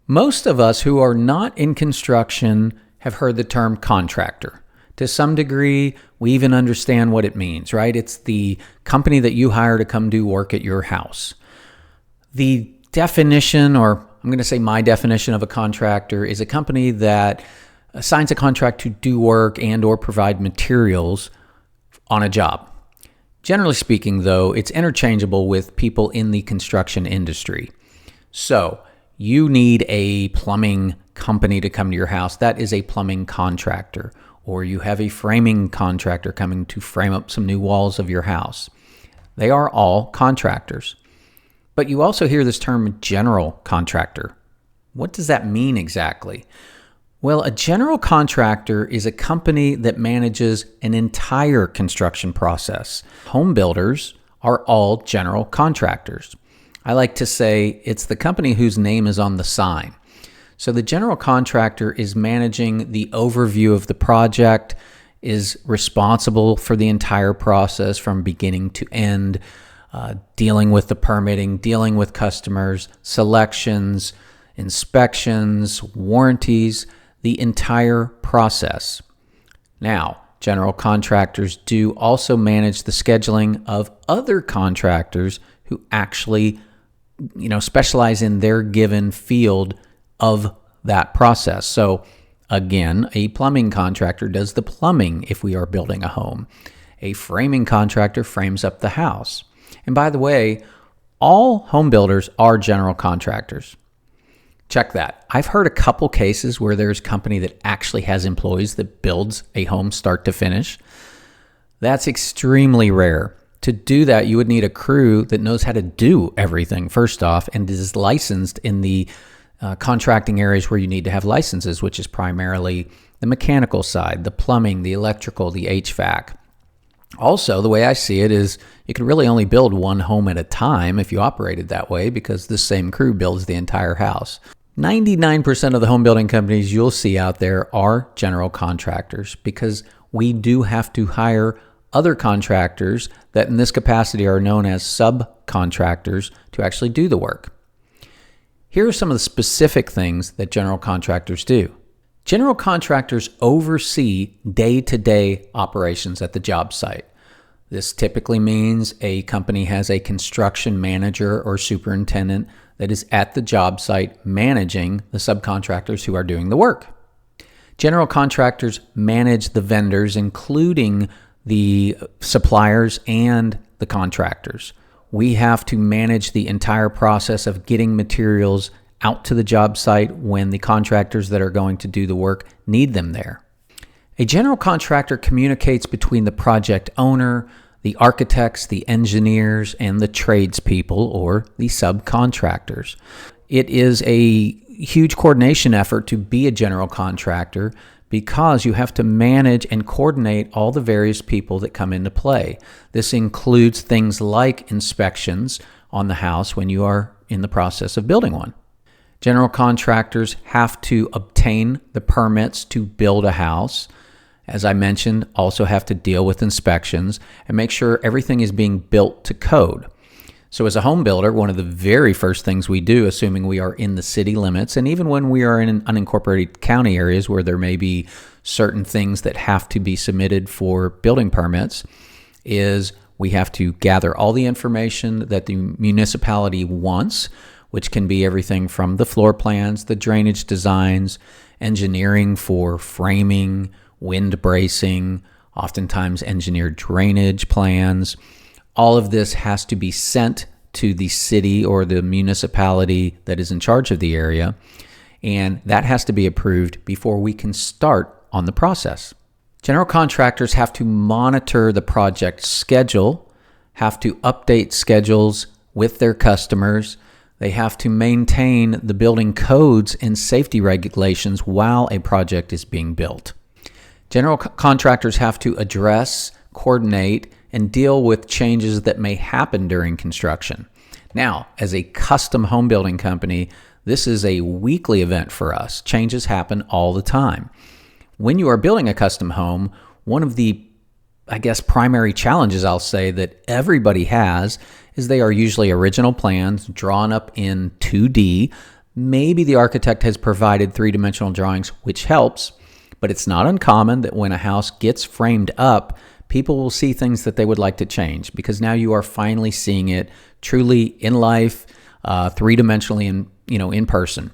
Most of us who are not in construction have heard the term contractor. To some degree, we even understand what it means, right? It's the company that you hire to come do work at your house. The definition, or I'm going to say my definition of a contractor, is a company that signs a contract to do work and or provide materials on a job. Generally speaking, though, it's interchangeable with people in the construction industry. So you need a plumbing company to come to your house. That is a plumbing contractor. Or you have a framing contractor coming to frame up some new walls of your house. They are all contractors. But you also hear this term general contractor. What does that mean exactly? Well, a general contractor is a company that manages an entire construction process. Home builders are all general contractors. I like to say it's the company whose name is on the sign. So the general contractor is managing the overview of the project, is responsible for the entire process from beginning to end, dealing with the permitting, dealing with customers, selections, inspections, warranties, the entire process. Now, general contractors do also manage the scheduling of other contractors who actually, specialize in their given field of that process. So again, a plumbing contractor does the plumbing if we are building a home. A framing contractor frames up the house. And by the way, all home builders are general contractors. Check that. I've heard a couple cases where there's a company that actually has employees that builds a home start to finish. That's extremely rare. To do that, you would need a crew that knows how to do everything, first off, and is licensed in the contracting areas where you need to have licenses, which is primarily the mechanical side, the plumbing, the electrical, the HVAC. Also, the way I see it is you can really only build one home at a time if you operated that way, because the same crew builds the entire house. 99% of the home building companies you'll see out there are general contractors, because we do have to hire other contractors that in this capacity are known as subcontractors to actually do the work. Here are some of the specific things that general contractors do. General contractors oversee day-to-day operations at the job site. This typically means a company has a construction manager or superintendent that is at the job site managing the subcontractors who are doing the work. General contractors manage the vendors, including the suppliers and the contractors. We have to manage the entire process of getting materials out to the job site when the contractors that are going to do the work need them there. A general contractor communicates between the project owner, the architects, the engineers, and the tradespeople, or the subcontractors. It is a huge coordination effort to be a general contractor because you have to manage and coordinate all the various people that come into play. This includes things like inspections on the house when you are in the process of building one. General contractors have to obtain the permits to build a house. As I mentioned, also have to deal with inspections and make sure everything is being built to code. So as a home builder, one of the very first things we do, assuming we are in the city limits, and even when we are in unincorporated county areas where there may be certain things that have to be submitted for building permits, is we have to gather all the information that the municipality wants, which can be everything from the floor plans, the drainage designs, engineering for framing, wind bracing, oftentimes engineered drainage plans. All of this has to be sent to the city or the municipality that is in charge of the area, and that has to be approved before we can start on the process. General contractors have to monitor the project schedule, have to update schedules with their customers. They have to maintain the building codes and safety regulations while a project is being built. General contractors have to address, coordinate, and deal with changes that may happen during construction. Now, as a custom home building company, this is a weekly event for us. Changes happen all the time. When you are building a custom home, one of the, primary challenges I'll say that everybody has is they are usually original plans drawn up in 2D Maybe the architect has provided three-dimensional drawings, which helps, but it's not uncommon that when a house gets framed up, people will see things that they would like to change, because now you are finally seeing it truly in life, three-dimensionally in person.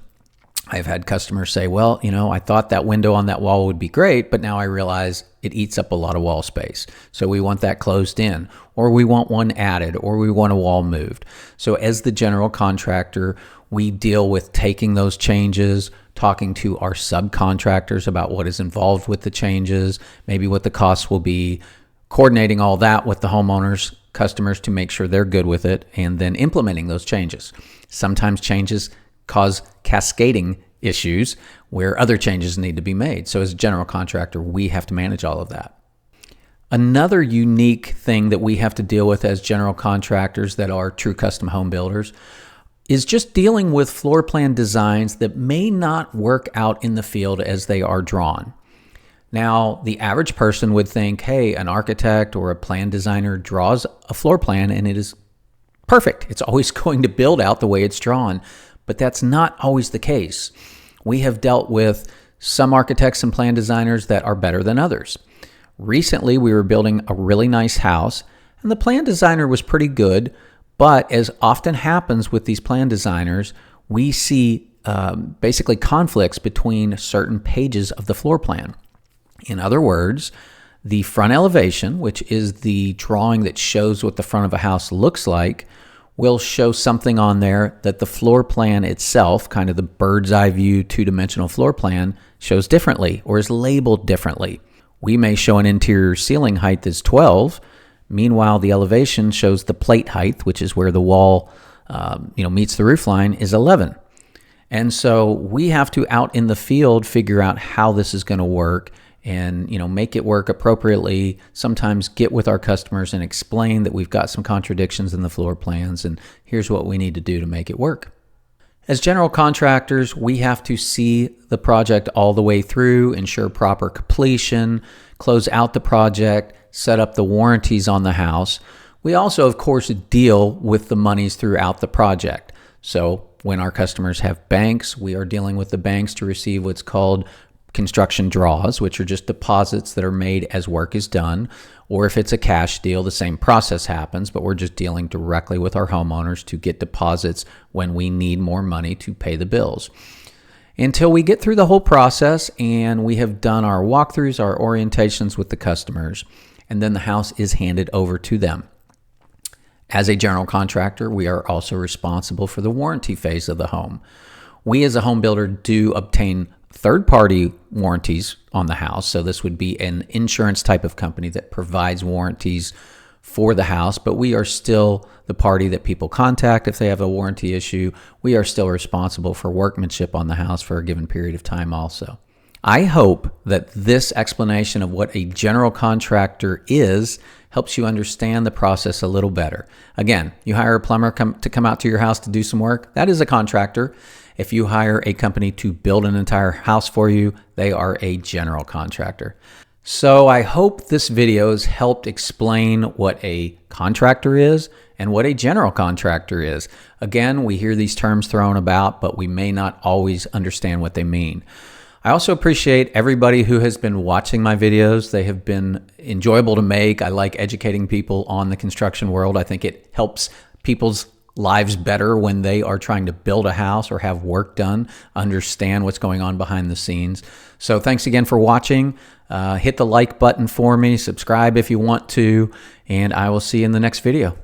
I've had customers say, well, I thought that window on that wall would be great, but now I realize it eats up a lot of wall space. So we want that closed in, or we want one added, or we want a wall moved. So as the general contractor, we deal with taking those changes, talking to our subcontractors about what is involved with the changes, maybe what the costs will be, coordinating all that with the homeowners, customers to make sure they're good with it, and then implementing those changes. Sometimes changes cause cascading issues where other changes need to be made. So as a general contractor, we have to manage all of that. Another unique thing that we have to deal with as general contractors that are true custom home builders is just dealing with floor plan designs that may not work out in the field as they are drawn. Now, the average person would think, hey, an architect or a plan designer draws a floor plan and it is perfect. It's always going to build out the way it's drawn. But that's not always the case. We have dealt with some architects and plan designers that are better than others. Recently, we were building a really nice house, and the plan designer was pretty good, but as often happens with these plan designers, we see basically conflicts between certain pages of the floor plan. In other words, the front elevation, which is the drawing that shows what the front of a house looks like, will show something on there that the floor plan itself, kind of the bird's eye view two-dimensional floor plan, shows differently or is labeled differently. We may show an interior ceiling height as 12. Meanwhile, the elevation shows the plate height, which is where the wall meets the roof line, is 11. And so we have to, out in the field, figure out how this is going to work and make it work appropriately. Sometimes get with our customers and explain that we've got some contradictions in the floor plans and here's what we need to do to make it work. As general contractors, we have to see the project all the way through, ensure proper completion, close out the project, set up the warranties on the house. We also, of course, deal with the monies throughout the project. So when our customers have banks, we are dealing with the banks to receive what's called construction draws, which are just deposits that are made as work is done. Or if it's a cash deal, the same process happens, but we're just dealing directly with our homeowners to get deposits when we need more money to pay the bills. Until we get through the whole process and we have done our walkthroughs, our orientations with the customers, and then the house is handed over to them. As a general contractor, we are also responsible for the warranty phase of the home. We as a home builder do obtain third-party warranties on the house. So this would be an insurance type of company that provides warranties for the house, but we are still the party that people contact if they have a warranty issue. We are still responsible for workmanship on the house for a given period of time also. I hope that this explanation of what a general contractor is helps you understand the process a little better. Again, you hire a plumber to come out to your house to do some work. That is a contractor. If you hire a company to build an entire house for you, they are a general contractor. So I hope this video has helped explain what a contractor is and what a general contractor is. Again, we hear these terms thrown about, but we may not always understand what they mean. I also appreciate everybody who has been watching my videos. They have been enjoyable to make. I like educating people on the construction world. I think it helps people's lives better when they are trying to build a house or have work done, understand what's going on behind the scenes. So thanks again for watching. Hit the like button for me, subscribe if you want to, and I will see you in the next video.